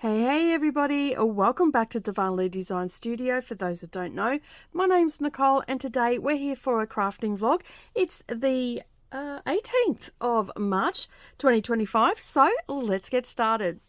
Hey everybody, welcome back to Darvanalee Design Studio. For those that don't know, my name's Nicole and today we're here for a crafting vlog. It's the 18th of March 2025, so let's get started.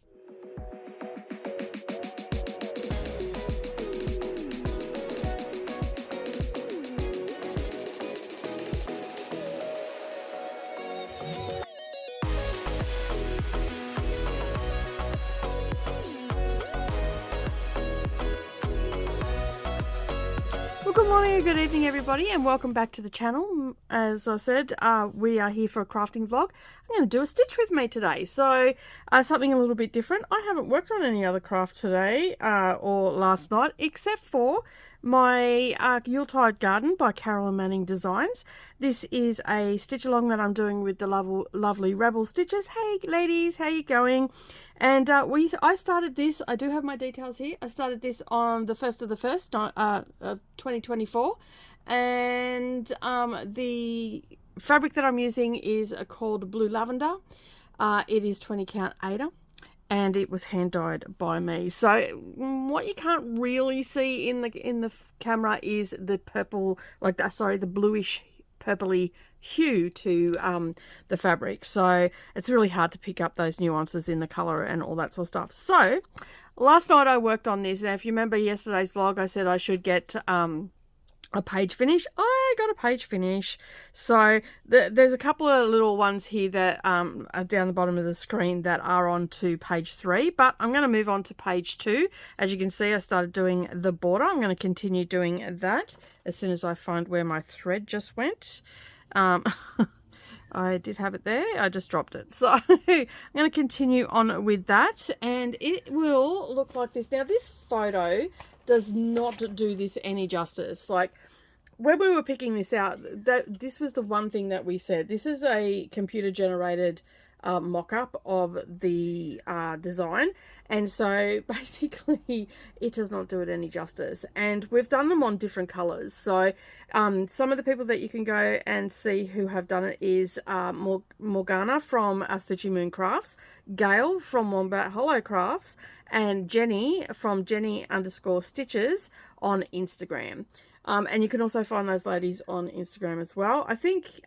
Good morning or good evening everybody and welcome back to the channel. As I said, we are here for a crafting vlog. I'm going to do a stitch with me today, so something a little bit different. I haven't worked on any other craft today or last night except for my Yuletide Garden by Carolyn Manning Designs. This is a stitch along that I'm doing with the lovely Rebel Stitches. Hey ladies, how you going? And I started this, I do have my details here, I started this on the 1st of the 1st, 2024, and the fabric that I'm using is called Blue Lavender. It is 20 count Aida, and it was hand dyed by me. So what you can't really see in the camera is the purple, the bluish purpley hue to the fabric, so it's really hard to pick up those nuances in the color and all that sort of stuff. So last night I worked on this, and if you remember yesterday's vlog, I said I should get a page finish. I got a page finish. So there's a couple of little ones here that are down the bottom of the screen that are on to page 3, but I'm going to move on to page 2. As you can see, I started doing the border. I'm going to continue doing that as soon as I find where my thread just went. I did have it there, I just dropped it. So I'm going to continue on with that, and it will look like this. Now this photo does not do this any justice. Like when we were picking this out, this was the one thing that we said. This is a computer generated mock-up of the design, and so basically it does not do it any justice. And we've done them on different colors. So some of the people that you can go and see who have done it is Morgana from Stitchy Moon Crafts, Gail from Wombat Hollow Crafts, and Jenny from Jenny_Stitches on Instagram. And you can also find those ladies on Instagram as well. I think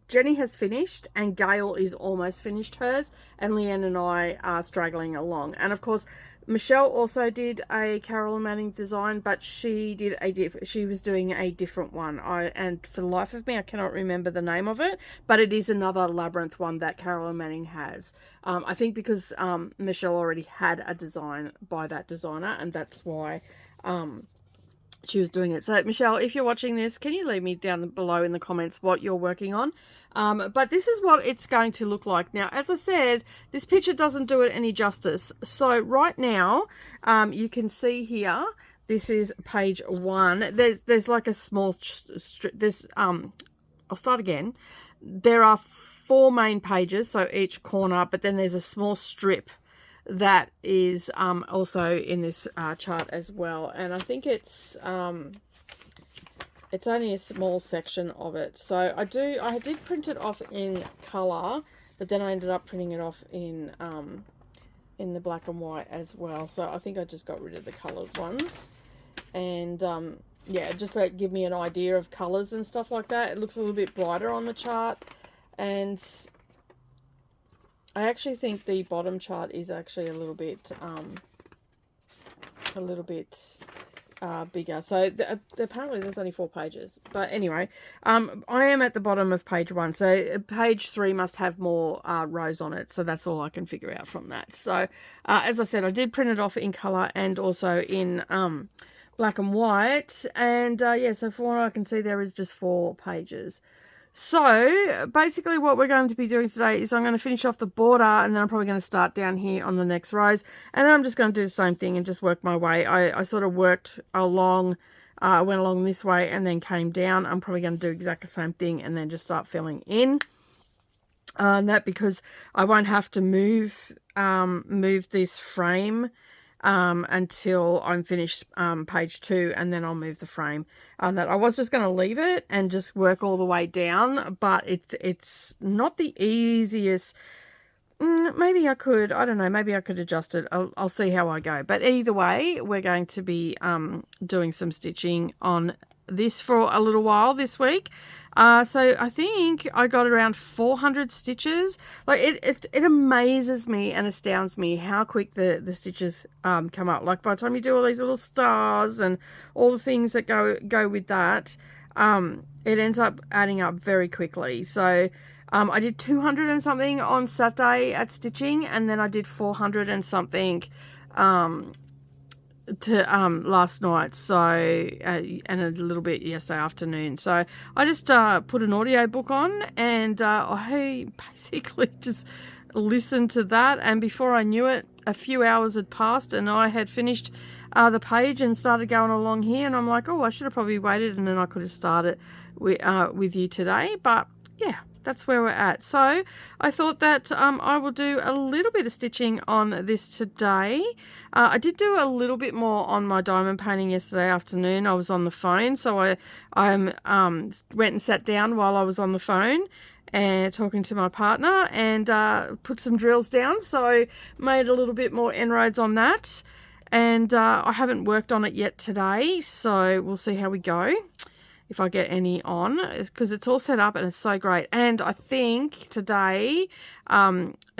Jenny has finished and Gail is almost finished hers, and Leanne and I are straggling along. And of course Michelle also did a Carolyn Manning design, but she was doing a different one. And for the life of me I cannot remember the name of it, but it is another labyrinth one that Carolyn Manning has. I think because Michelle already had a design by that designer, and that's why she was doing it. So Michelle, if you're watching this, can you leave me down below in the comments what you're working on? But this is what it's going to look like. Now, as I said, this picture doesn't do it any justice. So right now, you can see here, this is page 1. There's like a small strip. I'll start again. There are 4 main pages, so each corner, but then there's a small strip that is also in this chart as well, and I think it's only a small section of it. So I did print it off in color, but then I ended up printing it off in the black and white as well. So I think I just got rid of the colored ones, and yeah, just to give me an idea of colors and stuff like that. It looks a little bit brighter on the chart, and I actually think the bottom chart is actually a little bit bigger. So apparently there's only 4 pages. But anyway, I am at the bottom of page 1. So page 3 must have more rows on it. So that's all I can figure out from that. So as I said, I did print it off in color and also in black and white. And yeah, so from what I can see, there is just 4 pages. So basically what we're going to be doing today is I'm going to finish off the border, and then I'm probably going to start down here on the next rows, and then I'm just going to do the same thing and just work my way. I sort of worked along, went along this way and then came down. I'm probably going to do exactly the same thing and then just start filling in. That because I won't have to move this frame until I'm finished page 2, and then I'll move the frame. That I was just going to leave it and just work all the way down, but it's not the easiest maybe I could. I don't know. Maybe I could adjust it. I'll see how I go. But either way, we're going to be doing some stitching on this for a little while this week. So I think I got around 400 stitches. Like it amazes me and astounds me how quick the stitches come up. Like by the time you do all these little stars and all the things that go with that, it ends up adding up very quickly. So I did 200 and something on Saturday at stitching, and then I did 400 and something last night, so and a little bit yesterday afternoon. So I just put an audiobook on, and I basically just listened to that, and before I knew it, a few hours had passed and I had finished the page and started going along here, and I'm like, oh, I should have probably waited and then I could have started with you today. But yeah, that's where we're at. So I thought that I will do a little bit of stitching on this today. I did do a little bit more on my diamond painting yesterday afternoon. I was on the phone, so I went and sat down while I was on the phone and talking to my partner, and put some drills down. So made a little bit more inroads on that, and I haven't worked on it yet today, so we'll see how we go, if I get any on, because it's all set up and it's so great. And I think today,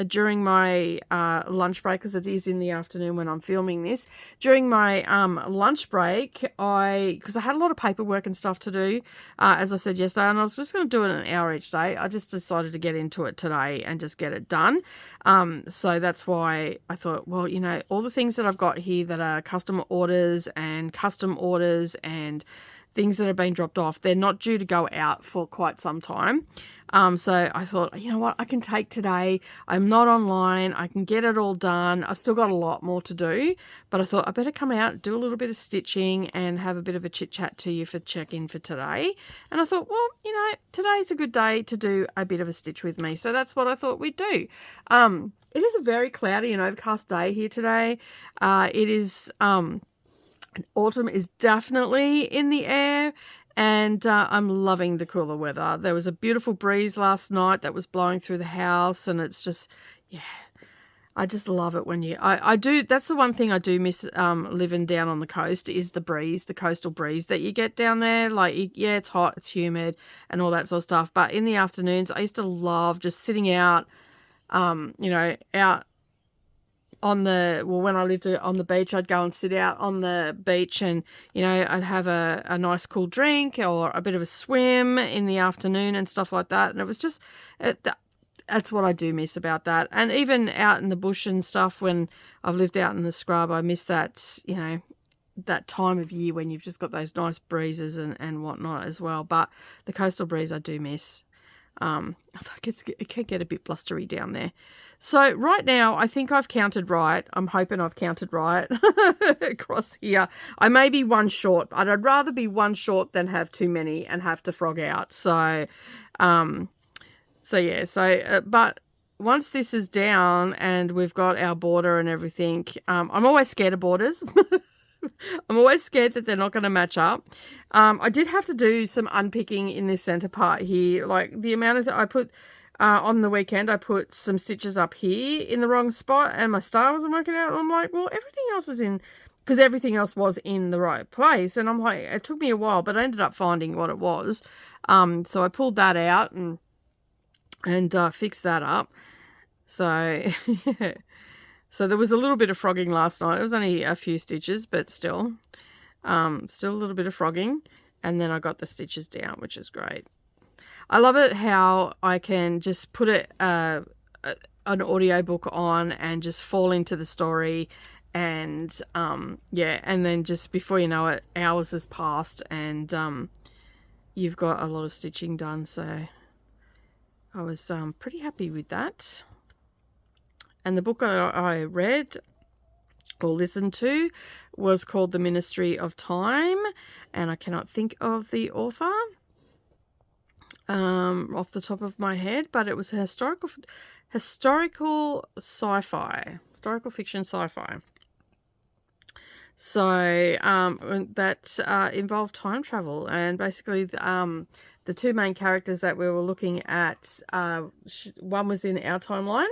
during my lunch break, because it is in the afternoon when I'm filming this, during my lunch break, because I had a lot of paperwork and stuff to do, as I said yesterday, and I was just going to do it an hour each day. I just decided to get into it today and just get it done. So that's why I thought, well, you know, all the things that I've got here that are custom orders and things that have been dropped off, they're not due to go out for quite some time. So I thought, you know what, I can take today. I'm not online. I can get it all done. I've still got a lot more to do, but I thought I better come out, do a little bit of stitching and have a bit of a chit chat to you for check-in for today. And I thought, well, you know, today's a good day to do a bit of a stitch with me. So that's what I thought we'd do. It is a very cloudy and overcast day here today. It is, autumn is definitely in the air, and I'm loving the cooler weather. There was a beautiful breeze last night that was blowing through the house, and it's just, yeah, I just love it when I do. That's the one thing I do miss living down on the coast, is the breeze, the coastal breeze that you get down there. Like, yeah, it's hot, it's humid and all that sort of stuff, but in the afternoons I used to love just sitting out, you know, out on when I lived on the beach, I'd go and sit out on the beach, and, you know, I'd have a nice cool drink or a bit of a swim in the afternoon and stuff like that. And it was just, that's what I do miss about that. And even out in the bush and stuff, when I've lived out in the scrub, I miss that, you know, that time of year when you've just got those nice breezes and whatnot as well. But the coastal breeze I do miss. I think it can get a bit blustery down there. So right now, I think I've counted right. I'm hoping I've counted right across here. I may be one short, but I'd rather be one short than have too many and have to frog out. So, but once this is down and we've got our border and everything, I'm always scared of borders. I'm always scared that they're not going to match up. I did have to do some unpicking in this center part here. Like the amount of I put on the weekend, I put some stitches up here in the wrong spot and my star wasn't working out. And I'm like, well, everything else is in, because everything else was in the right place. And I'm like, it took me a while, but I ended up finding what it was. So I pulled that out and fixed that up. So yeah. So there was a little bit of frogging last night. It was only a few stitches, but still a little bit of frogging. And then I got the stitches down, which is great. I love it how I can just put an audiobook on and just fall into the story. And, yeah, and then just before you know it, hours has passed and you've got a lot of stitching done. So I was pretty happy with that. And the book that I read or listened to was called The Ministry of Time. And I cannot think of the author off the top of my head. But it was a historical sci-fi, historical fiction sci-fi. So that involved time travel. And basically the two main characters that we were looking at, one was in our timeline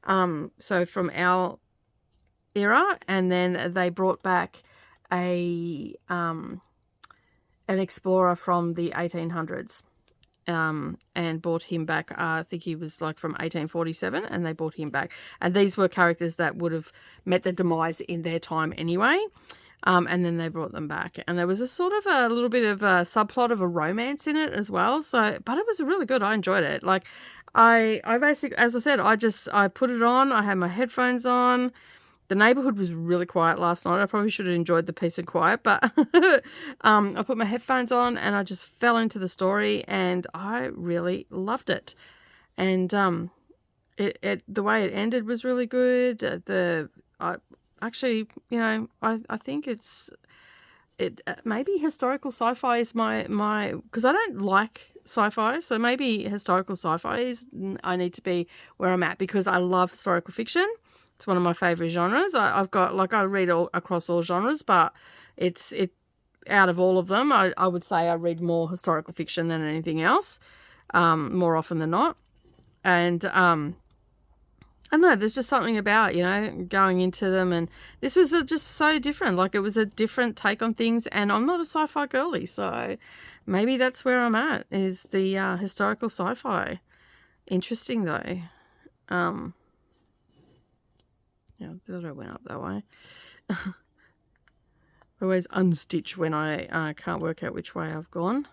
So from our era, and then they brought back an explorer from the 1800s, and brought him back. I think he was like from 1847, and they brought him back. And these were characters that would have met their demise in their time anyway. And then they brought them back, and there was a sort of a little bit of a subplot of a romance in it as well. So, but it was really good. I enjoyed it. Like, I basically, as I said, I put it on. I had my headphones on. The neighborhood was really quiet last night. I probably should have enjoyed the peace and quiet, but I put my headphones on and I just fell into the story, and I really loved it. And the way it ended was really good. Actually, you know, I think maybe historical sci-fi is my because I don't like sci-fi, so maybe historical sci-fi is, I need to be where I'm at, because I love historical fiction. It's one of my favorite genres. I read all across all genres, but it out of all of them, I would say I read more historical fiction than anything else, more often than not. And I don't know, there's just something about, you know, going into them, and this was just so different. Like, it was a different take on things, and I'm not a sci-fi girly, so maybe that's where I'm at, is the historical sci-fi. Interesting, though. Yeah, I thought I went up that way. I always unstitch when I can't work out which way I've gone.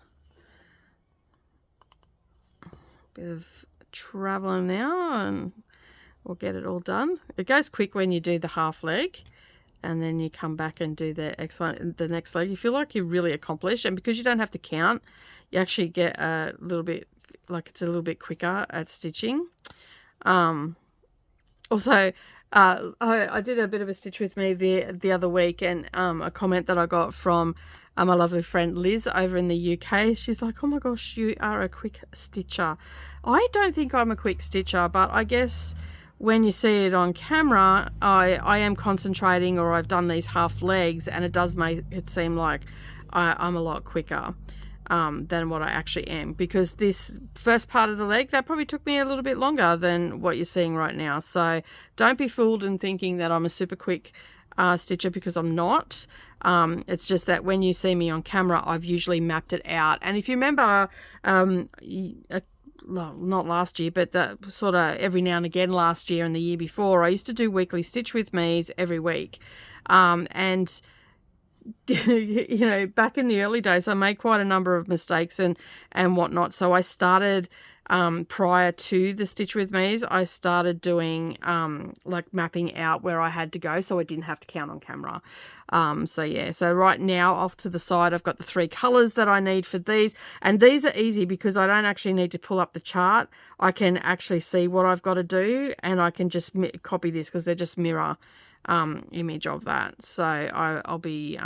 Bit of traveling now, and we'll get it all done. It goes quick when you do the half leg, and then you come back and do the next leg. You feel like you're really accomplished, and because you don't have to count, you actually get a little bit, like, it's a little bit quicker at stitching. Also, I did a bit of a stitch with me the other week, and a comment that I got from my lovely friend Liz over in the UK. She's like, "Oh my gosh, you are a quick stitcher." I don't think I'm a quick stitcher, but I guess when you see it on camera, I am concentrating, or I've done these half legs, and it does make it seem like I'm a lot quicker than what I actually am, because this first part of the leg, that probably took me a little bit longer than what you're seeing right now. So don't be fooled in thinking that I'm a super quick stitcher, because I'm not. It's just that when you see me on camera, I've usually mapped it out. And if you remember, not last year, but the sort of every now and again last year and the year before, I used to do weekly stitch with me's every week. And you know, back in the early days, I made quite a number of mistakes and whatnot. So I started, prior to the Stitch With Me's, I started doing like mapping out where I had to go, so I didn't have to count on camera. So yeah, so right now off to the side, I've got the 3 colors that I need for these, and these are easy because I don't actually need to pull up the chart. I can actually see what I've got to do, and I can just copy this because they're just mirror image of that. So I'll be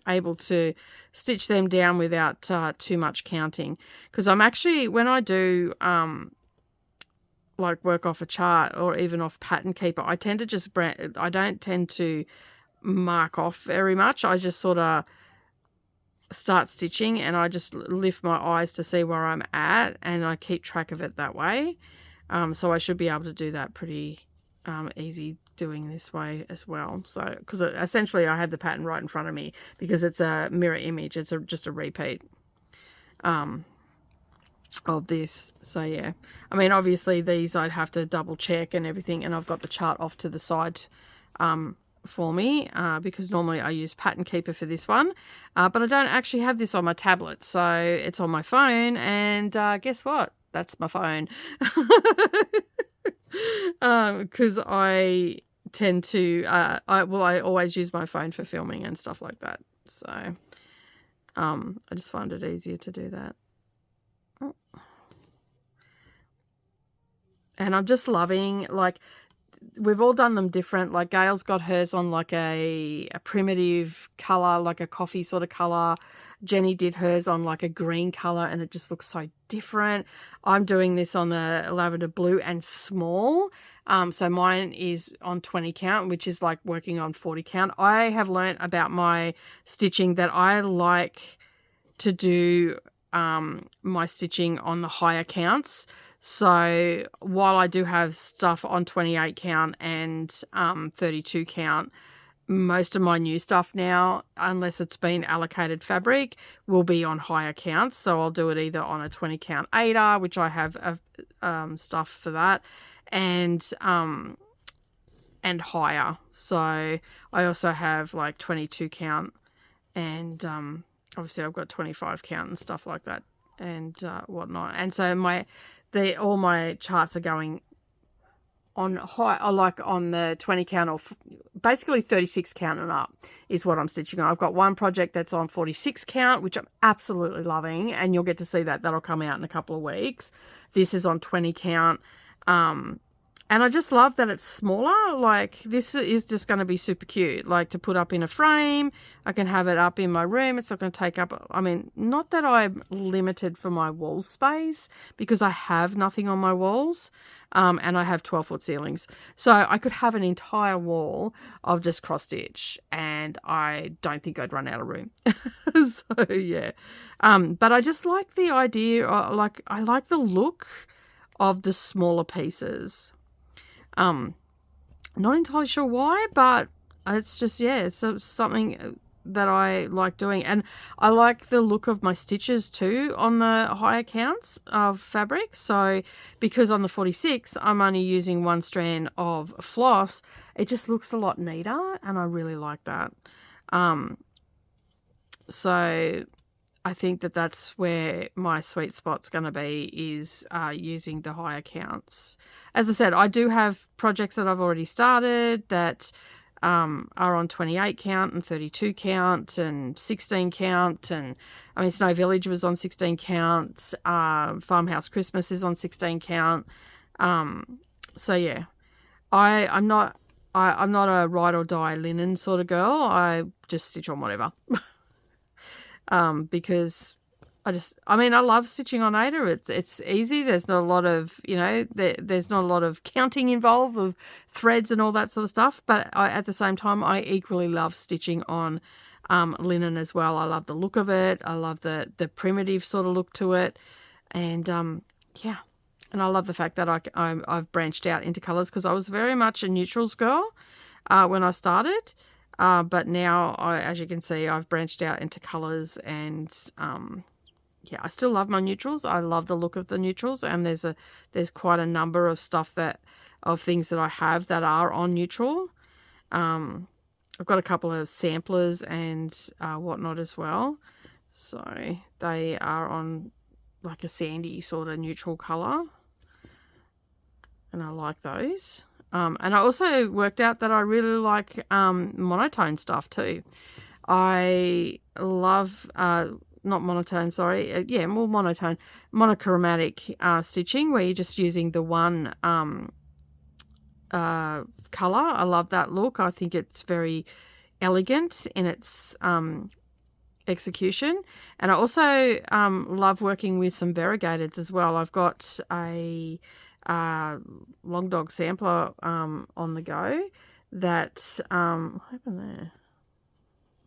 able to stitch them down without too much counting, because I'm actually, when I do like work off a chart or even off Pattern Keeper, I tend to just I don't tend to mark off very much. I just sort of start stitching, and I just lift my eyes to see where I'm at, and I keep track of it that way. So I should be able to do that pretty easy doing this way as well. So, because essentially I have the pattern right in front of me, because it's a mirror image. It's just a repeat of this. So yeah, I mean, obviously these I'd have to double check and everything, and I've got the chart off to the side for me, because normally I use Pattern Keeper for this one, but I don't actually have this on my tablet, so it's on my phone, and guess what? That's my phone. Because I tend to, I always use my phone for filming and stuff like that. So, I just find it easier to do that. Oh. And I'm just loving, like, we've all done them different. Like, Gail's got hers on like a primitive color, like a coffee sort of color. Jenny did hers on like a green color, and it just looks so different. I'm doing this on the lavender blue and small. So mine is on 20 count, which is like working on 40 count. I have learnt about my stitching that I like to do my stitching on the higher counts. So while I do have stuff on 28 count and 32 count, most of my new stuff now, unless it's been allocated fabric, will be on higher counts. So I'll do it either on a 20 count 8R, which I have stuff for that, and higher. So I also have like 22 count, and obviously I've got 25 count and stuff like that, and whatnot. And so all my charts are going on high, or like on the 20 count, or basically 36 count and up is what I'm stitching on. I've got one project that's on 46 count, which I'm absolutely loving, and you'll get to see that. That'll come out in a couple of weeks. This is on 20 count. And I just love that it's smaller. Like, this is just going to be super cute. Like, to put up in a frame. I can have it up in my room. It's not going to take up... I mean, not that I'm limited for my wall space, because I have nothing on my walls. And I have 12-foot ceilings. So I could have an entire wall of just cross-stitch. And I don't think I'd run out of room. So, yeah. But I just like the idea... I like the look of the smaller pieces. Not entirely sure why, but it's just, yeah, it's something that I like doing. And I like the look of my stitches too on the higher counts of fabric. So because on the 46 I'm only using one strand of floss, it just looks a lot neater, and I really like that. So I think that that's where my sweet spot's going to be, is using the higher counts. As I said, I do have projects that I've already started that are on 28 count and 32 count and 16 count. And I mean, Snow Village was on 16 count. Farmhouse Christmas is on 16 count. So yeah, I'm not a ride or die linen sort of girl. I just stitch on whatever. Because I love stitching on Ada. It's easy. There's not a lot of, there's not a lot of counting involved of threads and all that sort of stuff. But at the same time, I equally love stitching on linen as well. I love the look of it. I love the primitive sort of look to it. And yeah, and I love the fact that I've branched out into colours, because I was very much a neutrals girl when I started. But now, as you can see, I've branched out into colours, and yeah, I still love my neutrals. I love the look of the neutrals, and there's quite a number of things that I have that are on neutral. I've got a couple of samplers and whatnot as well. So they are on like a sandy sort of neutral colour, and I like those. And I also worked out that I really like monotone stuff too. I love, not monotone, sorry. Yeah, more monotone. Monochromatic stitching, where you're just using the one colour. I love that look. I think it's very elegant in its execution. And I also love working with some variegateds as well. I've got a... long dog sampler on the go that what happened there?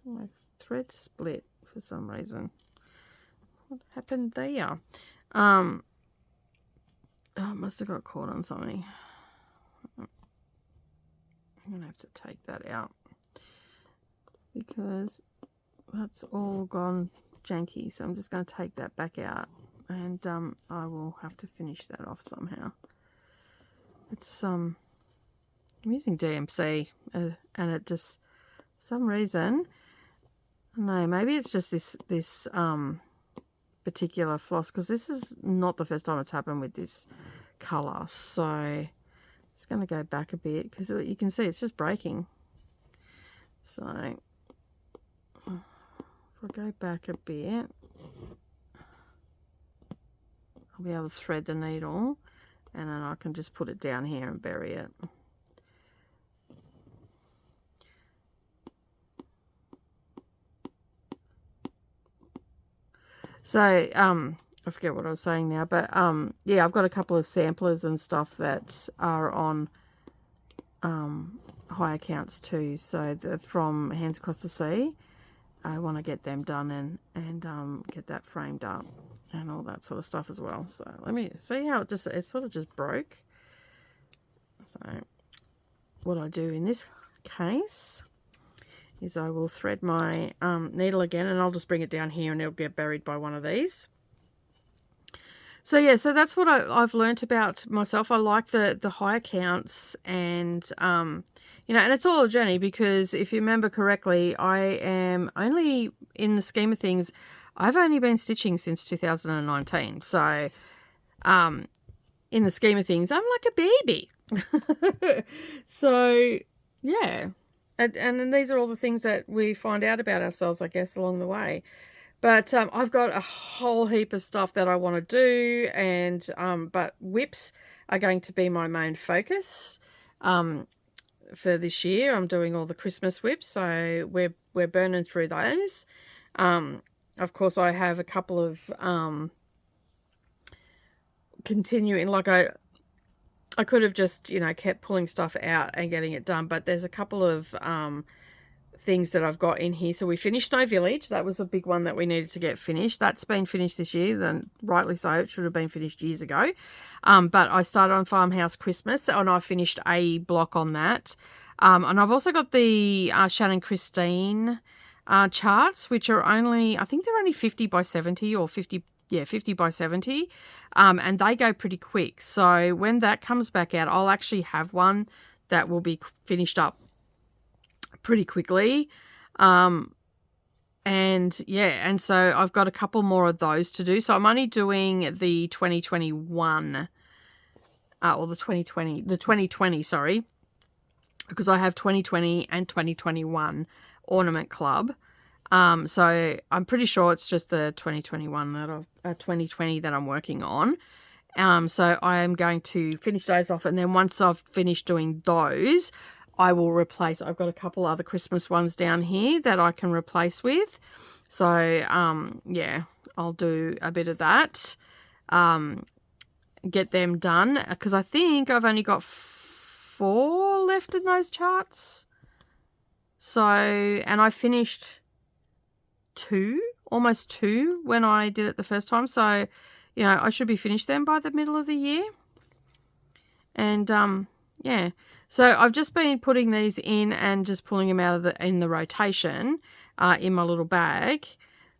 My thread split for some reason. What happened there? Oh, it must have got caught on something. I'm gonna have to take that out, because that's all gone janky. So I'm just going to take that back out, and I will have to finish that off somehow. It's I'm using DMC, and it just, for some reason, no, maybe it's just this particular floss, because this is not the first time it's happened with this colour. So I'm just going to go back a bit, because you can see it's just breaking. So if I go back a bit, I'll be able to thread the needle, and then I can just put it down here and bury it. So, I forget what I was saying now, but yeah, I've got a couple of samplers and stuff that are on high accounts too. So from Hands Across the Sea, I want to get them done and get that framed up. and all that sort of stuff as well. So let me see how it sort of just broke. So what I do in this case is I will thread my needle again, and I'll just bring it down here and it'll get buried by one of these. So yeah, so that's what I've learnt about myself. I like the higher counts, and you know, and it's all a journey, because if you remember correctly, I am only, in the scheme of things, I've only been stitching since 2019. So in the scheme of things, I'm like a baby. So yeah, and then these are all the things that we find out about ourselves, I guess, along the way. But I've got a whole heap of stuff that I want to do, and but whips are going to be my main focus for this year. I'm doing all the Christmas whips, so we're burning through those. Of course, I have a couple of continuing, like I could have just, you know, kept pulling stuff out and getting it done, but there's a couple of things that I've got in here. So we finished Snow Village. That was a big one that we needed to get finished. That's been finished this year, then rightly so. It should have been finished years ago. But I started on Farmhouse Christmas, and I finished a block on that. And I've also got the Shannon Christine charts, which are only, I think they're only 50 by 70 or 50, yeah, 50 by 70. And they go pretty quick. So when that comes back out, I'll actually have one that will be finished up pretty quickly. And yeah, and so I've got a couple more of those to do. So I'm only doing the 2021 or the 2020, sorry, because I have 2020 and 2021 Ornament Club. So I'm pretty sure it's just the 2021 that 2020 that I'm working on. So I am going to finish those off, and then once I've finished doing those, I will replace. I've got a couple other Christmas ones down here that I can replace with. So yeah, I'll do a bit of that. Get them done, because I think I've only got 4 left in those charts. So, and I finished 2, almost 2 when I did it the first time. So, you know, I should be finished then by the middle of the year. And yeah, so I've just been putting these in and just pulling them out of in the rotation in my little bag.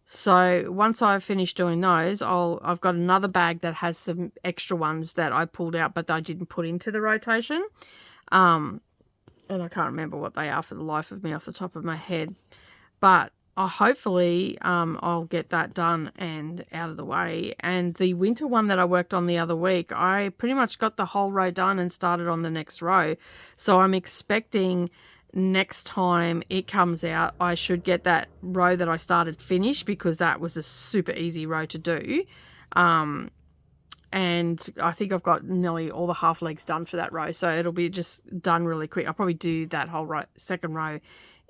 So once I've finished doing those, I've got another bag that has some extra ones that I pulled out but I didn't put into the rotation. And I can't remember what they are for the life of me off the top of my head. But hopefully I'll get that done and out of the way. And the winter one that I worked on the other week, I pretty much got the whole row done and started on the next row. So I'm expecting next time it comes out, I should get that row that I started finished, because that was a super easy row to do. And I think I've got nearly all the half legs done for that row. So it'll be just done really quick. I'll probably do that whole row, second row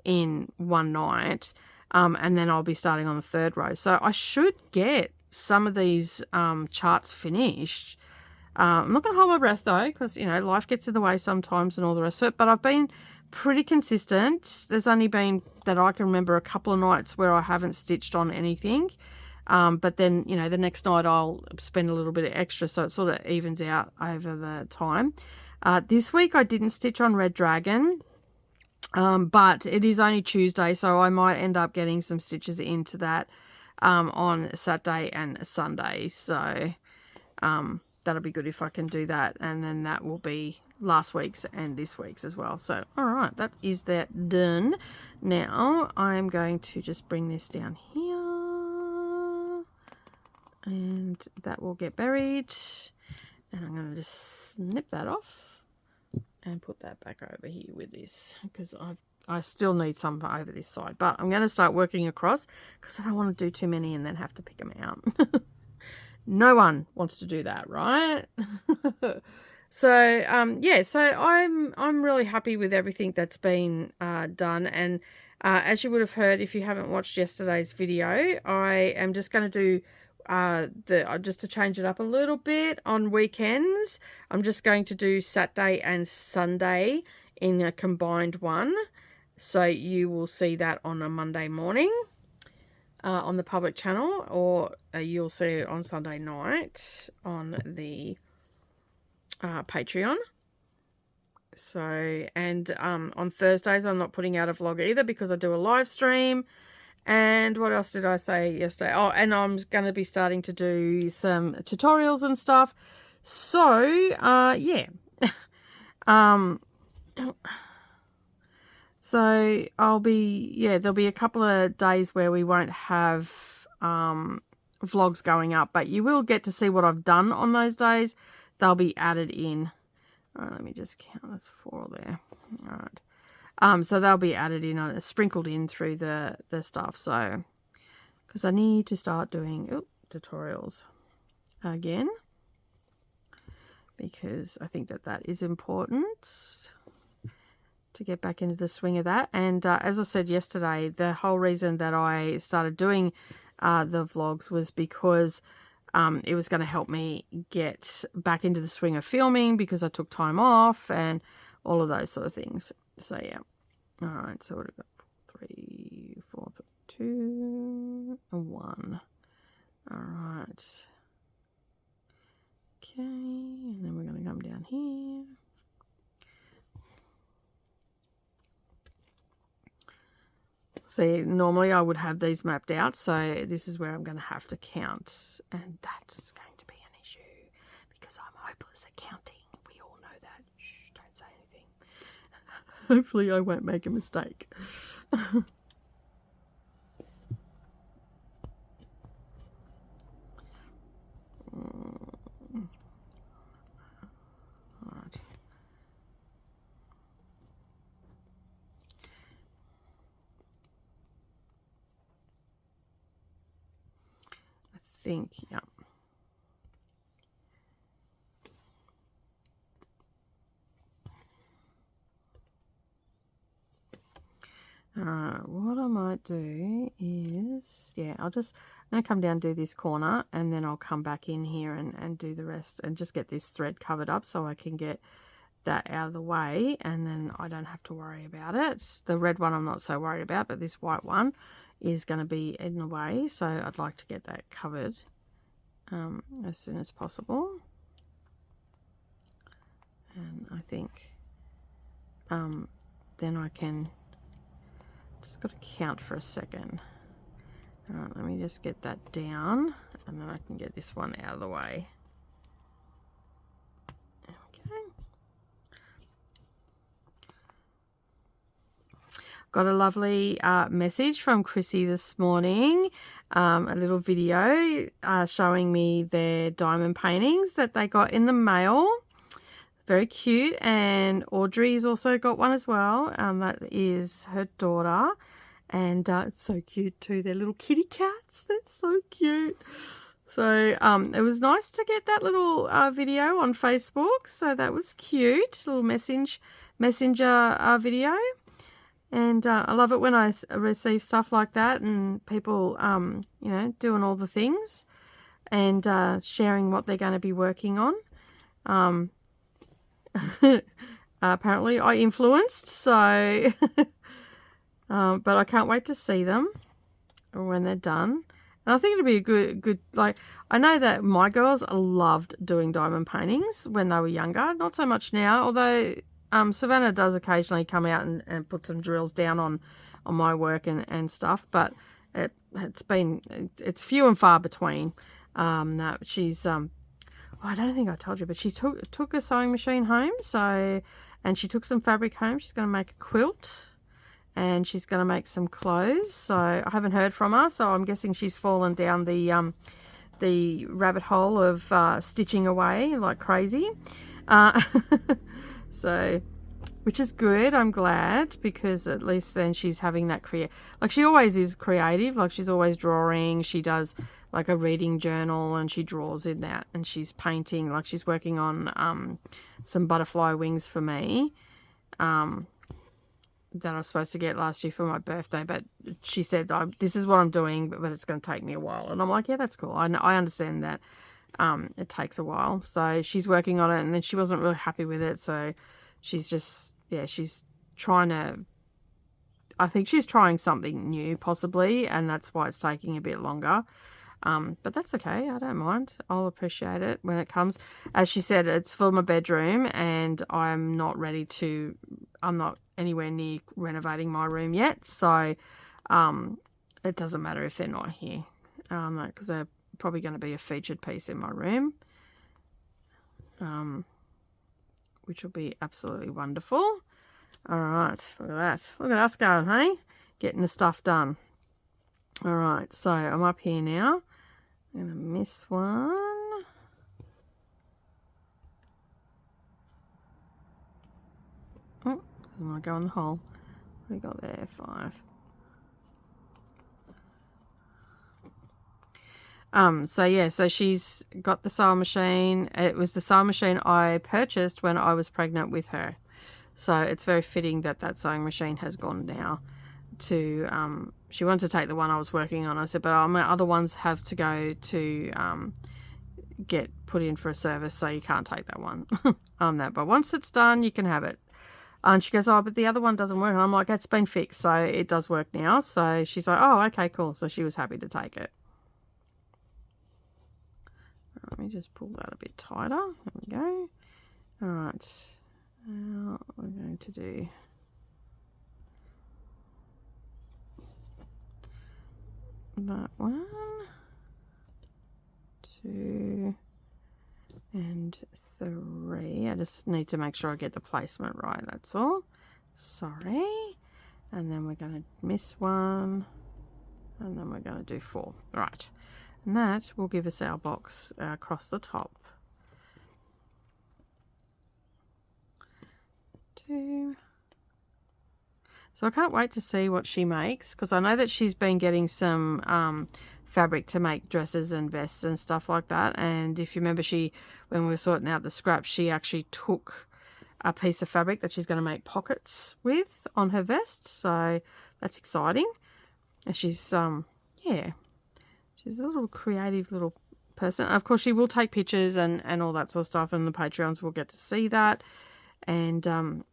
in one night. And then I'll be starting on the third row. So I should get some of these charts finished. I'm not going to hold my breath though, because, you know, life gets in the way sometimes and all the rest of it. But I've been pretty consistent. There's only been, that I can remember, a couple of nights where I haven't stitched on anything. But then, you know, the next night I'll spend a little bit of extra, so it sort of evens out over the time. This week I didn't stitch on Red Dragon. But it is only Tuesday, so I might end up getting some stitches into that on Saturday and Sunday. So that'll be good if I can do that, and then that will be last week's and this week's as well. So all right, that is that done. Now I'm going to just bring this down here, and that will get buried, and I'm going to just snip that off and put that back over here with this, because I still need some over this side, but I'm going to start working across, because I don't want to do too many and then have to pick them out. No one wants to do that, right? So yeah, so I'm really happy with everything that's been done. And as you would have heard, if you haven't watched yesterday's video, I am just going to do just to change it up a little bit on weekends. I'm just going to do Saturday and Sunday in a combined one, so you will see that on a Monday morning. on the public channel, or you'll see it on Sunday night on the Patreon. So, and on Thursdays I'm not putting out a vlog either because I do a live stream. And what else did I say yesterday? Oh, and I'm going to be starting to do some tutorials and stuff. So, yeah. So there'll be a couple of days where we won't have vlogs going up, but you will get to see what I've done on those days. They'll be added in. All right, let me just count. That's 4 there. All right. So they'll be added in, sprinkled in through the stuff. So, because I need to start doing tutorials again, because I think that is important to get back into the swing of that. And as I said yesterday, the whole reason that I started doing the vlogs was because it was going to help me get back into the swing of filming, because I took time off and all of those sort of things. So yeah. All right, so what have we got? 3, 4, 2, and 1. All right. Okay, and then we're going to come down here. See, normally I would have these mapped out, so this is where I'm going to have to count, and that's going to be an issue because I'm hopeless at counting. We all know that. Shh, don't say anything. Hopefully I won't make a mistake. Think, yeah. What I might do is, yeah, I'm going to come down and do this corner, and then I'll come back in here and do the rest, and just get this thread covered up so I can get that out of the way, and then I don't have to worry about it. The red one I'm not so worried about, but this white one is going to be in the way, so I'd like to get that covered as soon as possible. And I think then I can just got to count for a second. All right, let me just get that down, and then I can get this one out of the way. Got a lovely message from Chrissy this morning, a little video showing me their diamond paintings that they got in the mail. Very cute. And Audrey's also got one as well. That is her daughter, and it's so cute too. They're little kitty cats. They're so cute. So it was nice to get that little video on Facebook. So that was cute. Little messenger video. And I love it when I receive stuff like that, and people, you know, doing all the things and sharing what they're going to be working on. Apparently I influenced, so but I can't wait to see them when they're done. And I think it'll be a good, like, I know that my girls loved doing diamond paintings when they were younger. Not so much now, although Savannah does occasionally come out and put some drills down on my work and stuff, but it's few and far between. That she's I don't think I told you, but she took a sewing machine home, and she took some fabric home. She's going to make a quilt, and she's going to make some clothes. So I haven't heard from her, so I'm guessing she's fallen down the rabbit hole of stitching away like crazy. So, which is good. I'm glad, because at least then she's having that like she always is creative. Like she's always drawing. She does like a reading journal, and she draws in that, and she's painting. Like she's working on some butterfly wings for me that I was supposed to get last year for my birthday, but she said, this is what I'm doing, but it's going to take me a while. And I'm like, yeah, that's cool. I understand that. It takes a while, so she's working on it, and then she wasn't really happy with it, so she's just, yeah, she's trying to, I think she's trying something new possibly, and that's why it's taking a bit longer. But that's okay. I don't mind. I'll appreciate it when it comes. As she said, it's for my bedroom, and I'm not anywhere near renovating my room yet. So, it doesn't matter if they're not here, because they're probably going to be a featured piece in my room, which will be absolutely wonderful. All right, look at that. Look at us going, hey? Getting the stuff done. All right, so I'm up here now. I'm going to miss one. Oh, doesn't want to go in the hole. What do we got there? 5. So yeah, so she's got the sewing machine. It was the sewing machine I purchased when I was pregnant with her. So it's very fitting that that sewing machine has gone now to, she wanted to take the one I was working on. I said, but my other ones have to go to get put in for a service, so you can't take that one on that. But once it's done, you can have it. And she goes, oh, but the other one doesn't work. And I'm like, it's been fixed, so it does work now. So she's like, oh, okay, cool. So she was happy to take it. Let me just pull that a bit tighter. There we go. All right. Now we're going to do that 1, 2, and 3. I just need to make sure I get the placement right, that's all. Sorry. And then we're going to miss 1, and then we're going to do 4. Right. And that will give us our box across the top. 2. So I can't wait to see what she makes, because I know that she's been getting some fabric to make dresses and vests and stuff like that. And if you remember, when we were sorting out the scraps, she actually took a piece of fabric that she's going to make pockets with on her vest. So that's exciting. And she's yeah, she's a little creative little person. Of course, she will take pictures and all that sort of stuff, and the Patreons will get to see that. And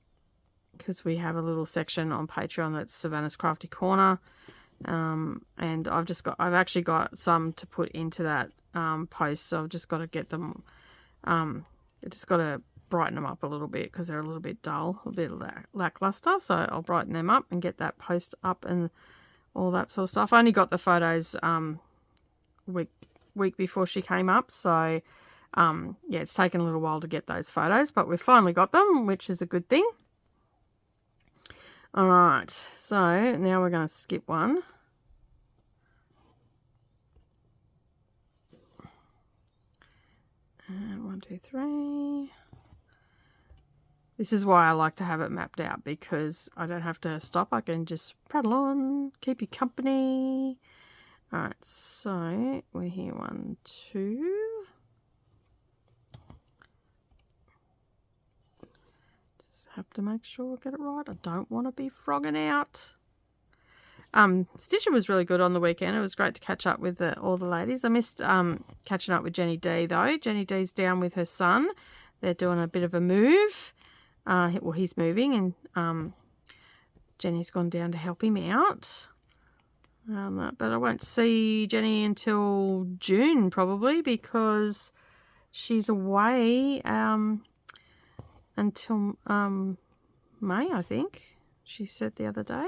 because we have a little section on Patreon that's Savannah's Crafty Corner, and I've actually got some to put into that post, so I've just got to get them, I just got to brighten them up a little bit because they're a little bit dull, a bit lackluster, so I'll brighten them up and get that post up and all that sort of stuff. I only got the photos week before she came up, so yeah, it's taken a little while to get those photos, but we've finally got them, which is a good thing. All right, so now we're going to skip one. And 1, 2, 3. This is why I like to have it mapped out, because I don't have to stop. I can just prattle on, keep you company. All right, so we're here 1, 2. Have to make sure I get it right. I don't want to be frogging out. Stitching was really good on the weekend. It was great to catch up with all the ladies. I missed catching up with Jenny D though. Jenny D's down with her son. They're doing a bit of a move. Well, he's moving, and Jenny's gone down to help him out. But I won't see Jenny until June probably, because she's away until May, I think she said the other day.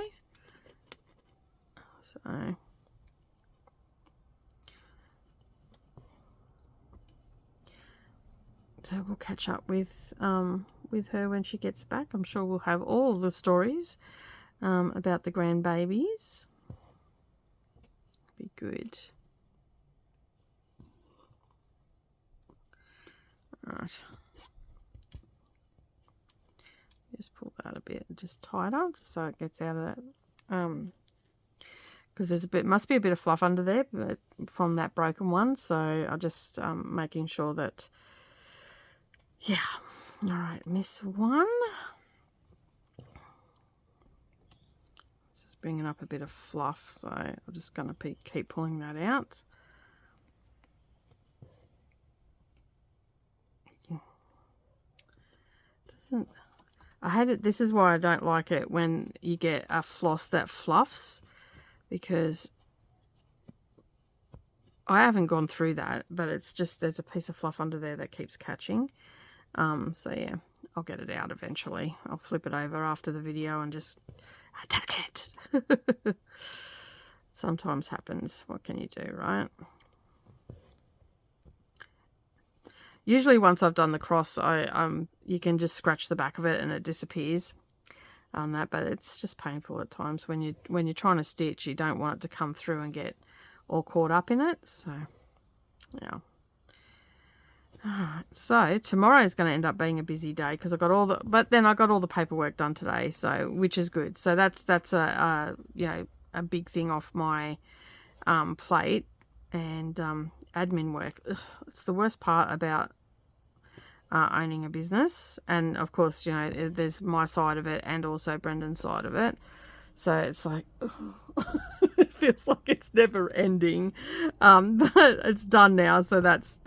So we'll catch up with her when she gets back. I'm sure we'll have all the stories about the grandbabies. Be good. All right. Just pull that a bit, just tighter, just so it gets out of that. Because there's must be a bit of fluff under there, but from that broken one. So I'm just making sure that, yeah. All right, miss 1. Just bringing up a bit of fluff, so I'm just going to keep pulling that out. I hate it. This is why I don't like it when you get a floss that fluffs, because I haven't gone through that, but it's just there's a piece of fluff under there that keeps catching. So yeah, I'll get it out eventually. I'll flip it over after the video and just attack it. Sometimes happens. What can you do, right? Usually once I've done the cross, you can just scratch the back of it and it disappears on that, but it's just painful at times when you're trying to stitch. You don't want it to come through and get all caught up in it. So yeah. Alright, so tomorrow is going to end up being a busy day because I got all the paperwork done today, so which is good. So that's a a big thing off my plate, and admin work. Ugh, it's the worst part about owning a business. And of course, there's my side of it and also Brendan's side of it. So it's like, it feels like it's never ending. But it's done now, so that's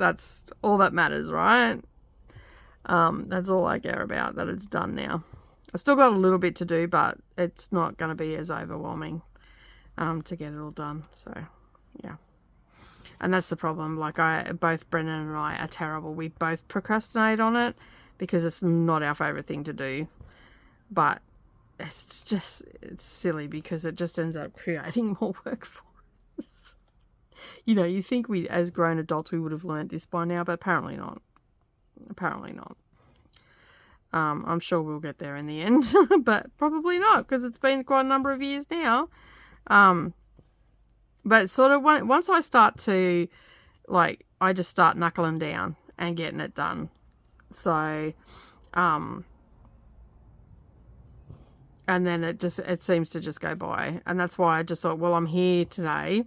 all that matters, right? That's all I care about, that it's done now. I've still got a little bit to do, but it's not going to be as overwhelming to get it all done. So, yeah. And that's the problem. Like, both Brendan and I are terrible. We both procrastinate on it because it's not our favourite thing to do. But it's silly because it just ends up creating more work for us. You think we, as grown adults, we would have learned this by now, but apparently not. Apparently not. I'm sure we'll get there in the end, but probably not because it's been quite a number of years now. But sort of once I start to, I just start knuckling down and getting it done. So, and then it seems to just go by. And that's why I just thought, well, I'm here today.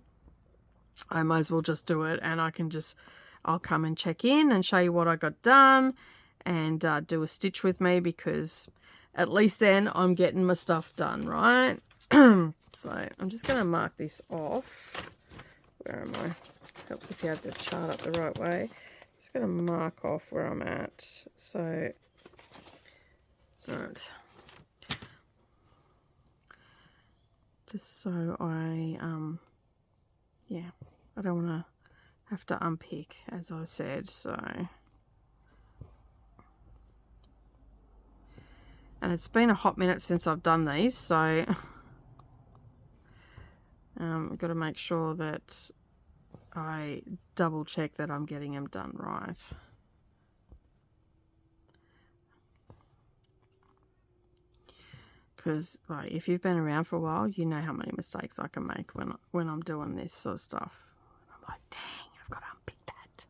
I might as well just do it. And I'll come and check in and show you what I got done and do a stitch with me, because at least then I'm getting my stuff done, right? So I'm just going to mark this off. Where am I? Helps if you have the chart up the right way. Just going to mark off where I'm at. So, alright. Just so I don't want to have to unpick, as I said. So, and it's been a hot minute since I've done these, so I've got to make sure that I double check that I'm getting them done right. Because if you've been around for a while, you know how many mistakes I can make when I'm doing this sort of stuff. I'm like, dang, I've got to unpick that.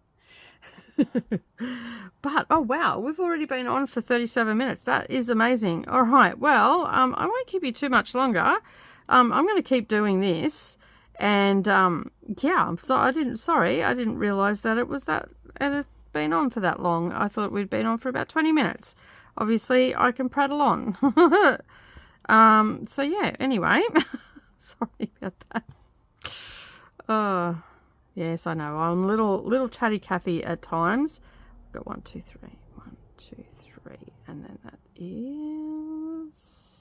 But oh wow, we've already been on for 37 minutes. That is amazing. All right, well, I won't keep you too much longer. I'm going to keep doing this, and yeah, I didn't realize that it had been on for that long. I thought we'd been on for about 20 minutes. Obviously, I can prattle on. So yeah, anyway, sorry about that. Yes, I know, I'm little chatty Cathy at times. Got 1, 2, 3, 1, 2, 3, and then that is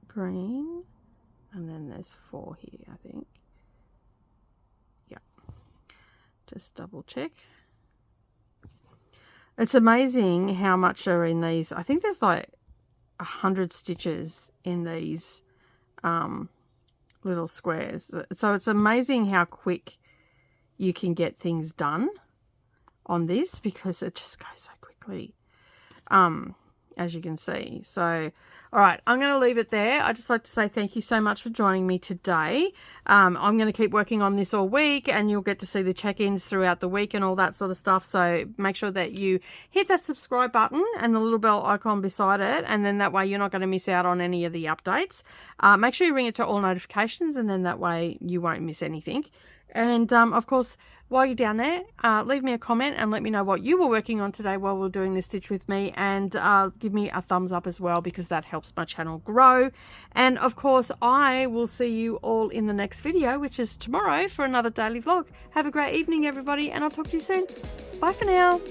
green, and then there's 4 here, I think. Yeah, just double check. It's amazing how much are in these. I think there's like 100 stitches in these little squares. So it's amazing how quick you can get things done on this, because it just goes so quickly, as you can see. So, all right, I'm going to leave it there. I'd just like to say thank you so much for joining me today. I'm going to keep working on this all week, and you'll get to see the check-ins throughout the week and all that sort of stuff. So make sure that you hit that subscribe button and the little bell icon beside it, and then that way you're not going to miss out on any of the updates. Make sure you ring it to all notifications, and then that way you won't miss anything. And of course, while you're down there, leave me a comment and let me know what you were working on today while we're doing this stitch with me, and give me a thumbs up as well, because that helps my channel grow. And of course, I will see you all in the next video, which is tomorrow, for another daily vlog. Have a great evening, everybody, and I'll talk to you soon. Bye for now.